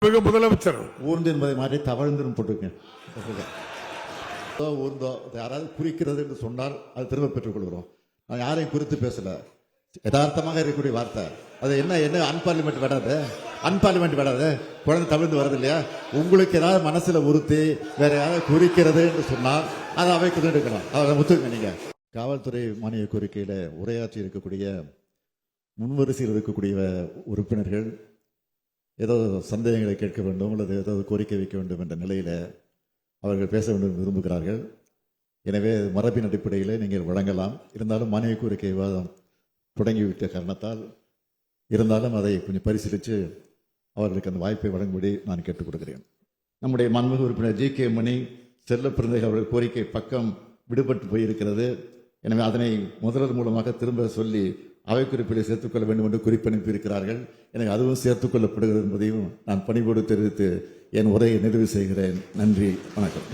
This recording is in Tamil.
முதலமைச்சர் ஊர்ந்து என்பதை மாற்றி தவழ்ந்துன்னு போட்டுருக்கேன். ஊர்ந்தோ யாராவது குறிக்கிறது என்று சொன்னால் அது திரும்ப பெற்றுக் கொள்கிறோம். நான் யாரையும் குறித்து பேசல, யதார்த்தமாக இருக்கக்கூடிய வார்த்தை. அது என்ன அன்பார்லிமெண்ட் விடாது குழந்தை தவிர்த்து வருது இல்லையா? உங்களுக்கு ஏதாவது மனசுல உறுத்தி வேற யாராவது குறிக்கிறது என்று சொன்னால் அதை அவைக்கு எடுக்கணும். அதை முத்துங்க. நீங்க காவல்துறை மானிய கோரிக்கையில உரையாற்றி இருக்கக்கூடிய முன்வரிசையில் இருக்கக்கூடிய உறுப்பினர்கள் ஏதோ சந்தேகங்களை கேட்க வேண்டும் அல்லது ஏதாவது கோரிக்கை வைக்க வேண்டும் என்ற நிலையில அவர்கள் பேச வேண்டும் விரும்புகிறார்கள். எனவே மரபின் அடிப்படையில் நீங்கள் வழங்கலாம். இருந்தாலும் மானிய கோரிக்கை விவாதம் தொடங்கிவிட்ட காரணத்தால் இருந்தாலும் அதை கொஞ்சம் பரிசீலித்து அவர்களுக்கு அந்த வாய்ப்பை வழங்கும்படி நான் கேட்டுக் கொடுக்கிறேன். நம்முடைய மாண்புமிகு உறுப்பினர் ஜி.கே. மணி செல்ல பிறந்தகள் அவர்கள் கோரிக்கை பக்கம் விடுபட்டு போயிருக்கிறது. எனவே அதனை முதல்வர் மூலமாக திரும்ப சொல்லி அவை குறிப்பிலே சேர்த்துக்கொள்ள வேண்டும் என்று குறிப்பனுப்பி இருக்கிறார்கள். எனக்கு அதுவும் சேர்த்துக் கொள்ளப்படுகிறது என்பதையும் நான் பணிவோடு தெரிவித்து என் உரையை நிறைவு செய்கிறேன். நன்றி, வணக்கம்.